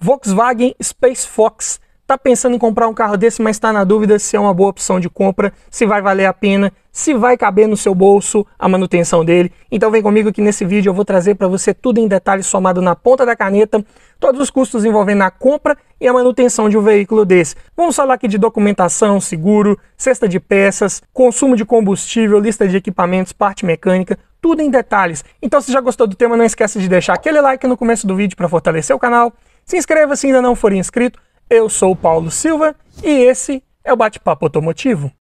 Volkswagen Space Fox. Tá pensando em comprar um carro desse, mas está na dúvida se é uma boa opção de compra, se vai valer a pena, se vai caber no seu bolso a manutenção dele? Então vem comigo que nesse vídeo eu vou trazer para você tudo em detalhes somado na ponta da caneta, todos os custos envolvendo a compra e a manutenção de um veículo desse. Vamos falar aqui de documentação, seguro, cesta de peças, consumo de combustível, lista de equipamentos, parte mecânica, tudo em detalhes. Então se já gostou do tema, não esquece de deixar aquele like no começo do vídeo para fortalecer o canal, se inscreva se ainda não for inscrito. Eu sou o Paulo Silva e esse é o Bate-Papo Automotivo.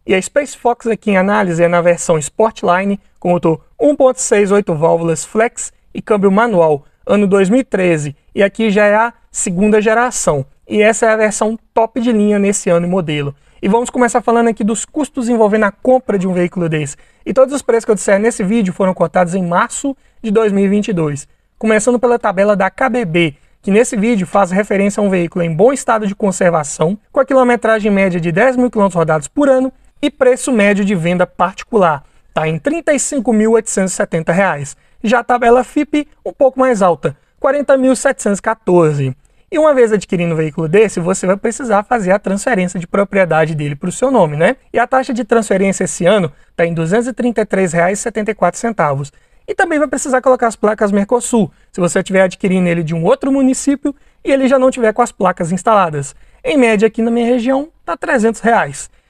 E a Space Fox aqui em análise é na versão Sportline, com motor 1.6 8 válvulas flex e câmbio manual, ano 2013. E aqui já é a segunda geração. E essa é a versão top de linha nesse ano e modelo. E vamos começar falando aqui dos custos envolvendo a compra de um veículo desse. E todos os preços que eu disser nesse vídeo foram cotados em março de 2022. Começando pela tabela da KBB, que nesse vídeo faz referência a um veículo em bom estado de conservação, com a quilometragem média de 10 mil km rodados por ano e preço médio de venda particular. Está em R$ 35.870. Já a tabela FIPE, um pouco mais alta, R$ 40.714. E uma vez adquirindo um veículo desse, você vai precisar fazer a transferência de propriedade dele para o seu nome, né? E a taxa de transferência esse ano está em R$ 233,74. E também vai precisar colocar as placas Mercosul, se você estiver adquirindo ele de um outro município e ele já não tiver com as placas instaladas. Em média, aqui na minha região, está R$ 300.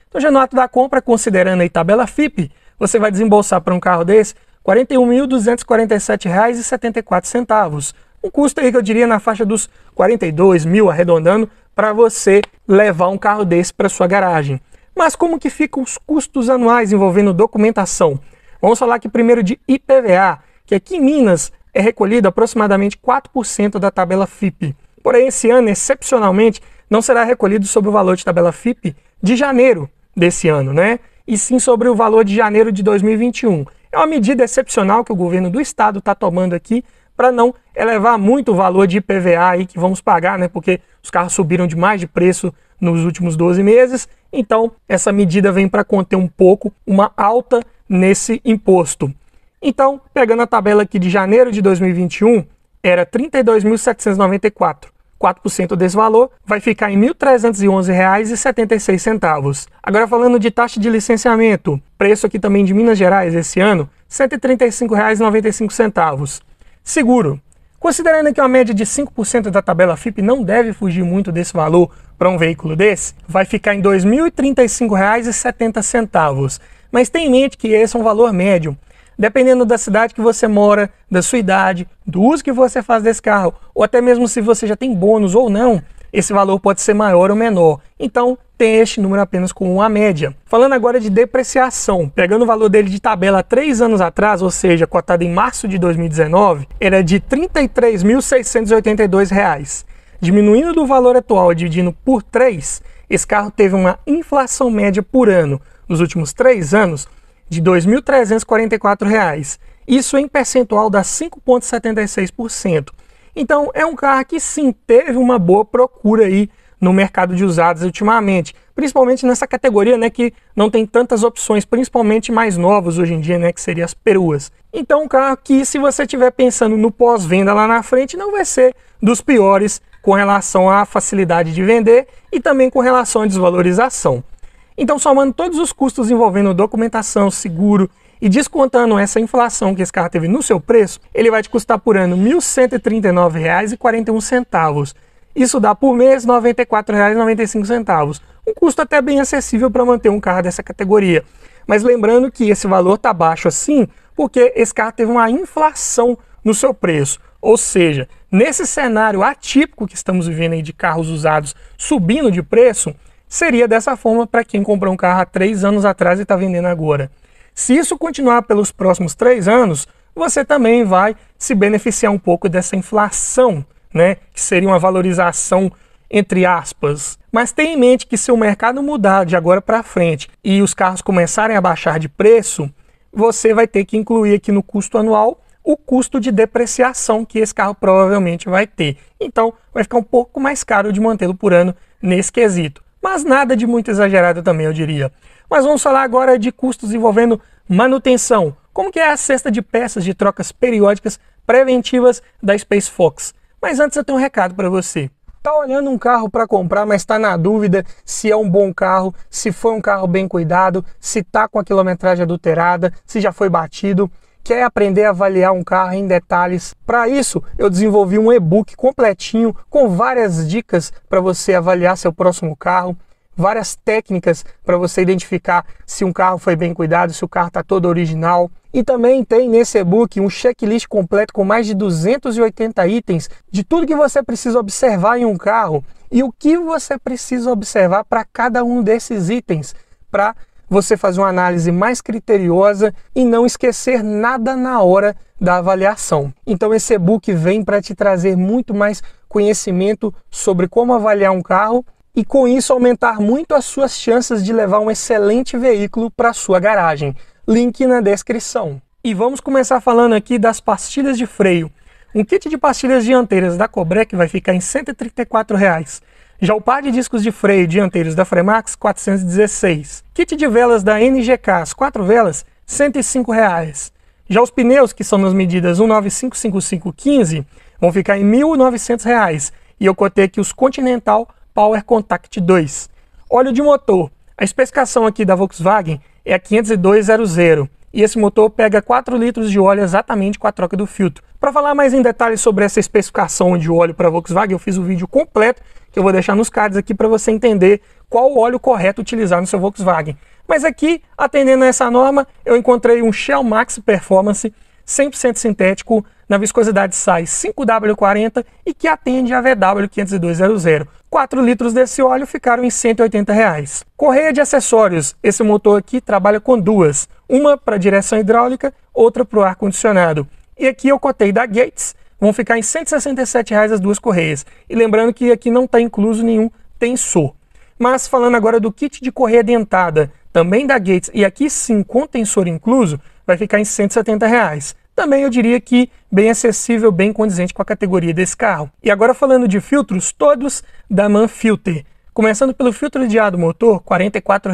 Então, já no ato da compra, considerando aí tabela FIPE, você vai desembolsar para um carro desse R$ 41.247,74. Um custo aí que eu diria na faixa dos 42 mil, arredondando, para você levar um carro desse para sua garagem. Mas como que ficam os custos anuais envolvendo documentação? Vamos falar aqui primeiro de IPVA, que aqui em Minas é recolhido aproximadamente 4% da tabela FIPE. Porém, esse ano, excepcionalmente, não será recolhido sobre o valor de tabela FIPE de janeiro desse ano, né? E sim sobre o valor de janeiro de 2021. É uma medida excepcional que o governo do estado está tomando aqui para não elevar muito o valor de IPVA aí que vamos pagar, né? Porque os carros subiram demais de preço nos últimos 12 meses. Então, essa medida vem para conter um pouco uma alta nesse imposto. Então, pegando a tabela aqui de janeiro de 2021, era R$ 32.794. 4% desse valor vai ficar em R$ 1.311,76. Agora falando de taxa de licenciamento, preço aqui também de Minas Gerais esse ano, R$ 135,95. Seguro. Considerando que uma média de 5% da tabela FIPE não deve fugir muito desse valor para um veículo desse, vai ficar em R$ 2.035,70. Mas tenha em mente que esse é um valor médio. Dependendo da cidade que você mora, da sua idade, do uso que você faz desse carro, ou até mesmo se você já tem bônus ou não, esse valor pode ser maior ou menor. Então, tem este número apenas como uma média. Falando agora de depreciação, pegando o valor dele de tabela há 3 anos atrás, ou seja, cotado em março de 2019, era de R$ 33.682. Diminuindo do valor atual e dividindo por 3, esse carro teve uma inflação média por ano nos últimos 3 anos de R$ 2.344. Isso em percentual dá 5,76%. Então é um carro que sim teve uma boa procura aí no mercado de usados ultimamente, principalmente nessa categoria, né, que não tem tantas opções, principalmente mais novos hoje em dia, né, que seriam as peruas. Então um carro que, se você estiver pensando no pós-venda lá na frente, não vai ser dos piores com relação à facilidade de vender e também com relação à desvalorização. Então, somando todos os custos envolvendo documentação, seguro e descontando essa inflação que esse carro teve no seu preço, ele vai te custar por ano R$ 1.139,41. Isso dá por mês R$ 94,95. Um custo até bem acessível para manter um carro dessa categoria. Mas lembrando que esse valor está baixo assim porque esse carro teve uma inflação no seu preço. Ou seja, nesse cenário atípico que estamos vivendo aí de carros usados subindo de preço, seria dessa forma para quem comprou um carro há 3 anos atrás e está vendendo agora. Se isso continuar pelos próximos 3 anos, você também vai se beneficiar um pouco dessa inflação, né? Que seria uma valorização entre aspas. Mas tenha em mente que se o mercado mudar de agora para frente e os carros começarem a baixar de preço, você vai ter que incluir aqui no custo anual o custo de depreciação que esse carro provavelmente vai ter. Então, vai ficar um pouco mais caro de mantê-lo por ano nesse quesito. Mas nada de muito exagerado também, eu diria. Mas vamos falar agora de custos envolvendo manutenção. como que é a cesta de peças de trocas periódicas preventivas da Space Fox. Mas antes eu tenho um recado para você. Tá olhando um carro para comprar, mas está na dúvida se é um bom carro, se foi um carro bem cuidado, se está com a quilometragem adulterada, se já foi batido, quer aprender a avaliar um carro em detalhes? Para isso, eu desenvolvi um e-book completinho com várias dicas para você avaliar seu próximo carro, várias técnicas para você identificar se um carro foi bem cuidado, se o carro está todo original. E também tem nesse e-book um checklist completo com mais de 280 itens de tudo que você precisa observar em um carro e o que você precisa observar para cada um desses itens, para você fazer uma análise mais criteriosa e não esquecer nada na hora da avaliação. Então esse e-book vem para te trazer muito mais conhecimento sobre como avaliar um carro e com isso aumentar muito as suas chances de levar um excelente veículo para a sua garagem. Link na descrição. E vamos começar falando aqui das pastilhas de freio. Um kit de pastilhas dianteiras da Cobrec vai ficar em R$ 134. Já o par de discos de freio dianteiros da Fremax, R$ 416. Kit de velas da NGK, as 4 velas, R$ 105. Já os pneus, que são nas medidas 1955515, vão ficar em R$ 1.900. E eu cotei aqui os Continental Power Contact 2. Óleo de motor. A especificação aqui da Volkswagen é a 50200 e esse motor pega 4 litros de óleo exatamente com a troca do filtro. Para falar mais em detalhes sobre essa especificação de óleo para a Volkswagen, eu fiz um vídeo completo que eu vou deixar nos cards aqui para você entender qual o óleo correto utilizar no seu Volkswagen. Mas aqui, atendendo a essa norma, eu encontrei um Shell Max Performance 100% sintético na viscosidade SAI 5W40 e que atende a VW 50200. 4 litros desse óleo ficaram em R$ 180. Correia de acessórios. Esse motor aqui trabalha com duas. Uma para direção hidráulica, outra para o ar-condicionado. E aqui eu cotei da Gates. Vão ficar em R$ 167 as duas correias. E lembrando que aqui não está incluso nenhum tensor. Mas falando agora do kit de correia dentada, também da Gates, e aqui sim com tensor incluso, vai ficar em R$ 170. Também eu diria que bem acessível, bem condizente com a categoria desse carro. E agora falando de filtros, todos da Manfilter. Começando pelo filtro de ar do motor, R$ 44.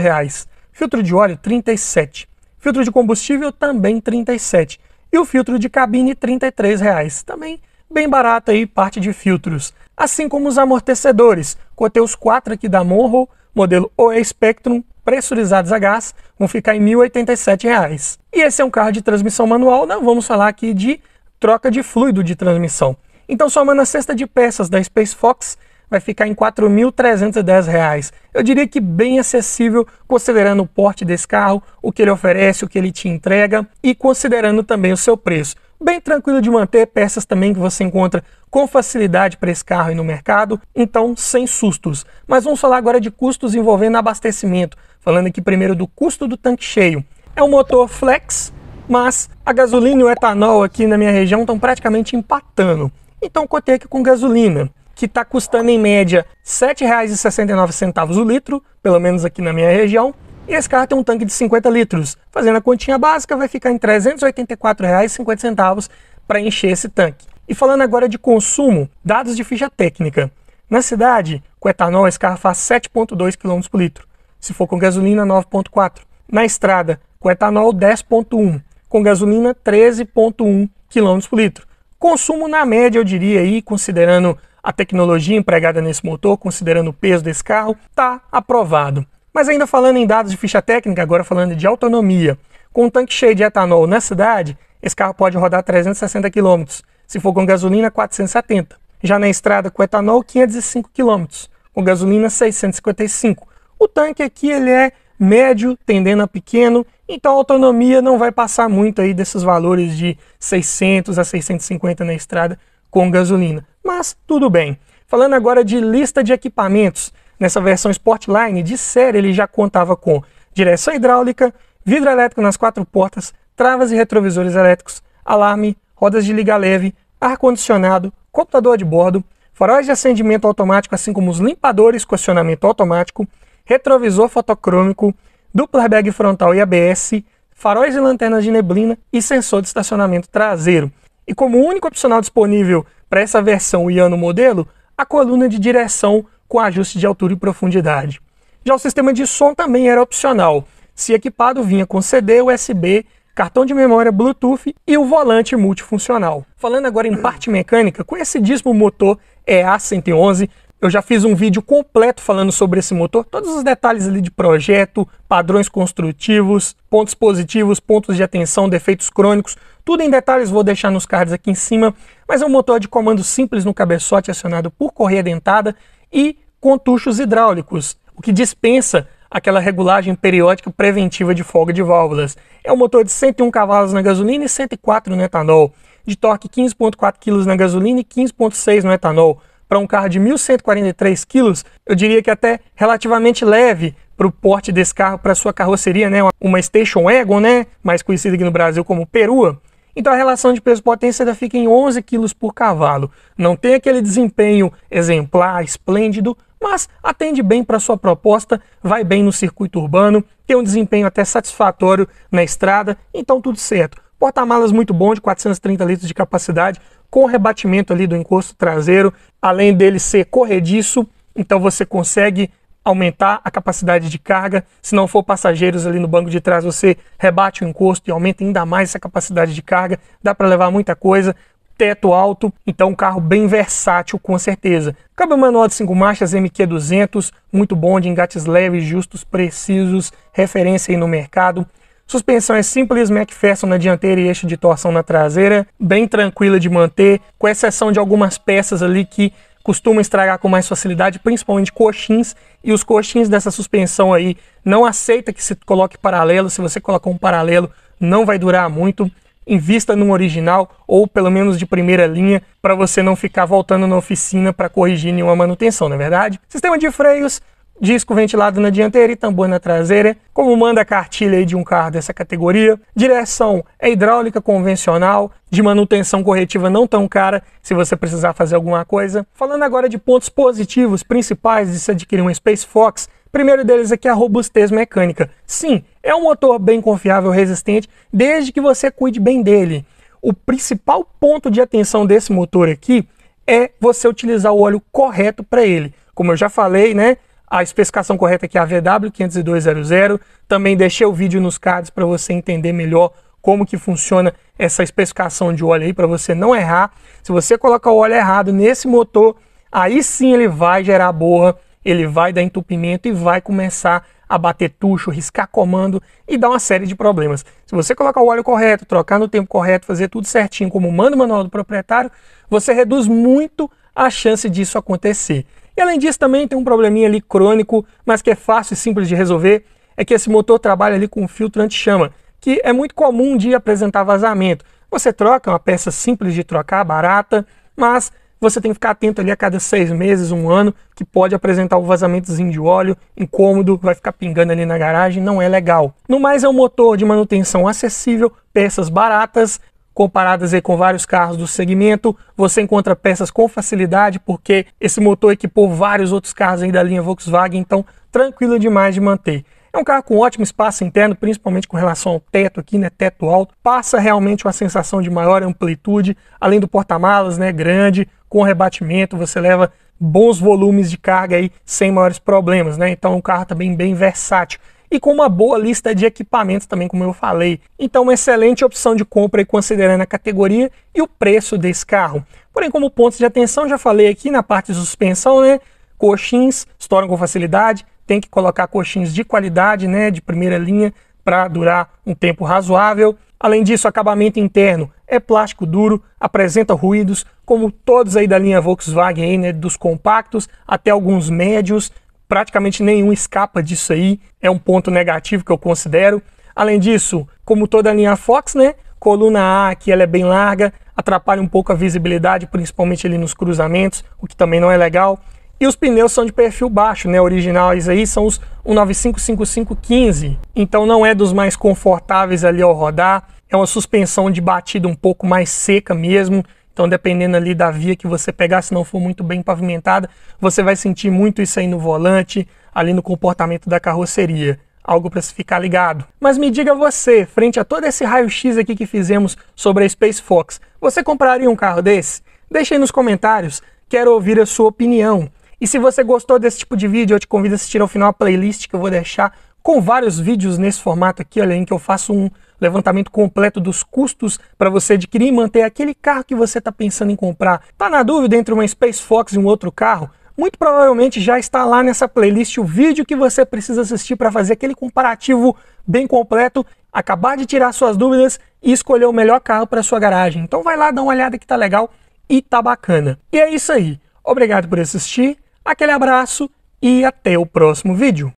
Filtro de óleo, R$ 37. Filtro de combustível, também R$ 37. E o filtro de cabine, R$ 33. Também bem barato aí, parte de filtros. Assim como os amortecedores. Cotei os 4 aqui da Monroe, modelo OE Spectrum, pressurizados a gás, vão ficar em R$ 1.087. E esse é um carro de transmissão manual, não vamos falar aqui de troca de fluido de transmissão. Então, somando a cesta de peças da Space Fox, vai ficar em R$ 4.310. Eu diria que bem acessível, considerando o porte desse carro, o que ele oferece, o que ele te entrega e considerando também o seu preço. Bem tranquilo de manter, peças também que você encontra com facilidade para esse carro aí no mercado, então sem sustos. Mas vamos falar agora de custos envolvendo abastecimento, falando aqui primeiro do custo do tanque cheio. É um motor flex, mas a gasolina e o etanol aqui na minha região estão praticamente empatando. Então cotei aqui com gasolina, que está custando em média R$ 7,69 o litro, pelo menos aqui na minha região. E esse carro tem um tanque de 50 litros. Fazendo a continha básica, vai ficar em R$ 384,50 para encher esse tanque. E falando agora de consumo, dados de ficha técnica. Na cidade, com etanol, esse carro faz 7,2 km por litro. Se for com gasolina, 9,4. Na estrada, com etanol, 10,1. Com gasolina, 13,1 km por litro. Consumo na média, eu diria aí, considerando a tecnologia empregada nesse motor, considerando o peso desse carro, está aprovado. Mas ainda falando em dados de ficha técnica, agora falando de autonomia, com um tanque cheio de etanol na cidade, esse carro pode rodar 360 km, se for com gasolina 470. Já na estrada com etanol 505 km, com gasolina 655. O tanque aqui ele é médio, tendendo a pequeno, então a autonomia não vai passar muito aí desses valores de 600 a 650 na estrada com gasolina, mas tudo bem. Falando agora de lista de equipamentos, nessa versão Sportline, de série ele já contava com direção hidráulica, vidro elétrico nas 4 portas, travas e retrovisores elétricos, alarme, rodas de liga leve, ar-condicionado, computador de bordo, faróis de acendimento automático, assim como os limpadores com acionamento automático, retrovisor fotocrômico, duplo airbag frontal e ABS, faróis e lanternas de neblina e sensor de estacionamento traseiro. E como único opcional disponível para essa versão e ano modelo, a coluna de direção com ajuste de altura e profundidade. Já o sistema de som também era opcional. Se equipado, vinha com CD, USB, cartão de memória Bluetooth e o volante multifuncional. Falando agora em parte mecânica, conhecidíssimo motor EA111, eu já fiz um vídeo completo falando sobre esse motor, todos os detalhes ali de projeto, padrões construtivos, pontos positivos, pontos de atenção, defeitos crônicos, tudo em detalhes vou deixar nos cards aqui em cima, mas é um motor de comando simples no cabeçote acionado por correia dentada e com tuchos hidráulicos, o que dispensa aquela regulagem periódica preventiva de folga de válvulas. É um motor de 101 cavalos na gasolina e 104 no etanol, de torque 15,4 kg na gasolina e 15,6 no etanol. Para um carro de 1.143 kg, eu diria que até relativamente leve para o porte desse carro, para a sua carroceria, né? Uma Station Wagon, né? Mais conhecida aqui no Brasil como Perua. Então a relação de peso-potência ainda fica em 11 kg por cavalo. Não tem aquele desempenho exemplar, esplêndido, mas atende bem para a sua proposta, vai bem no circuito urbano, tem um desempenho até satisfatório na estrada, então tudo certo. Porta-malas muito bom, de 430 litros de capacidade, com rebatimento ali do encosto traseiro, além dele ser corrediço, então você consegue aumentar a capacidade de carga. Se não for passageiros ali no banco de trás, você rebate o encosto e aumenta ainda mais essa capacidade de carga. Dá para levar muita coisa, teto alto, então um carro bem versátil com certeza. Câmbio manual de 5 marchas MQ200, muito bom, de engates leves, justos, precisos, referência aí no mercado. Suspensão é simples, McPherson na dianteira e eixo de torção na traseira, bem tranquila de manter, com exceção de algumas peças ali que costumam estragar com mais facilidade, principalmente coxins, e os coxins dessa suspensão aí não aceita que se coloque paralelo. Se você colocar um paralelo, não vai durar muito. Invista num original ou pelo menos de primeira linha, para você não ficar voltando na oficina para corrigir nenhuma manutenção, não é verdade? Sistema de freios, disco ventilado na dianteira e tambor na traseira, como manda a cartilha aí de um carro dessa categoria. Direção é hidráulica convencional, de manutenção corretiva não tão cara, se você precisar fazer alguma coisa. Falando agora de pontos positivos principais de se adquirir um Space Fox, primeiro deles aqui é a robustez mecânica. Sim, é um motor bem confiável, resistente, desde que você cuide bem dele. O principal ponto de atenção desse motor aqui é você utilizar o óleo correto para ele. Como eu já falei, né? A especificação correta aqui é a VW50200. Também deixei o vídeo nos cards para você entender melhor como que funciona essa especificação de óleo aí, para você não errar. Se você colocar o óleo errado nesse motor, aí sim ele vai gerar borra, ele vai dar entupimento e vai começar a bater tucho, riscar comando e dar uma série de problemas. Se você colocar o óleo correto, trocar no tempo correto, fazer tudo certinho como manda o manual do proprietário, você reduz muito a chance disso acontecer. E além disso também tem um probleminha ali crônico, mas que é fácil e simples de resolver, é que esse motor trabalha ali com filtro anti-chama, que é muito comum de apresentar vazamento. Você troca, uma peça simples de trocar, barata, mas você tem que ficar atento ali a cada 6 meses, 1 ano, que pode apresentar um vazamentozinho de óleo, incômodo, vai ficar pingando ali na garagem, não é legal. No mais é um motor de manutenção acessível, peças baratas, comparadas aí com vários carros do segmento. Você encontra peças com facilidade, porque esse motor equipou vários outros carros aí da linha Volkswagen, então tranquilo demais de manter. É um carro com ótimo espaço interno, principalmente com relação ao teto aqui, né, teto alto. Passa realmente uma sensação de maior amplitude, além do porta-malas, né, grande, com rebatimento, você leva bons volumes de carga aí sem maiores problemas, né? Então é um carro também bem versátil. E com uma boa lista de equipamentos também, como eu falei. Então uma excelente opção de compra aí, considerando a categoria e o preço desse carro. Porém, como pontos de atenção, já falei aqui na parte de suspensão, né? Coxins estouram com facilidade, tem que colocar coxins de qualidade, né? De primeira linha, para durar um tempo razoável. Além disso, o acabamento interno é plástico duro, apresenta ruídos, como todos aí da linha Volkswagen, aí, né? Dos compactos até alguns médios. Praticamente nenhum escapa disso aí, é um ponto negativo que eu considero. Além disso, como toda a linha Fox, né, coluna A aqui ela é bem larga, atrapalha um pouco a visibilidade, principalmente ali nos cruzamentos, o que também não é legal. E os pneus são de perfil baixo, né, originais aí são os 195/5515, então não é dos mais confortáveis ali ao rodar, é uma suspensão de batida um pouco mais seca mesmo. Então, dependendo ali da via que você pegar, se não for muito bem pavimentada, você vai sentir muito isso aí no volante, ali no comportamento da carroceria. Algo para se ficar ligado. Mas me diga você, frente a todo esse raio-x aqui que fizemos sobre a Space Fox, você compraria um carro desse? Deixa aí nos comentários, quero ouvir a sua opinião. E se você gostou desse tipo de vídeo, eu te convido a assistir ao final a playlist que eu vou deixar com vários vídeos nesse formato aqui, olha, em que eu faço um levantamento completo dos custos para você adquirir e manter aquele carro que você está pensando em comprar. Tá na dúvida entre uma Space Fox e um outro carro? Muito provavelmente já está lá nessa playlist o vídeo que você precisa assistir para fazer aquele comparativo bem completo, acabar de tirar suas dúvidas e escolher o melhor carro para sua garagem. Então vai lá, dá uma olhada que tá legal e tá bacana. E é isso aí. Obrigado por assistir, aquele abraço e até o próximo vídeo.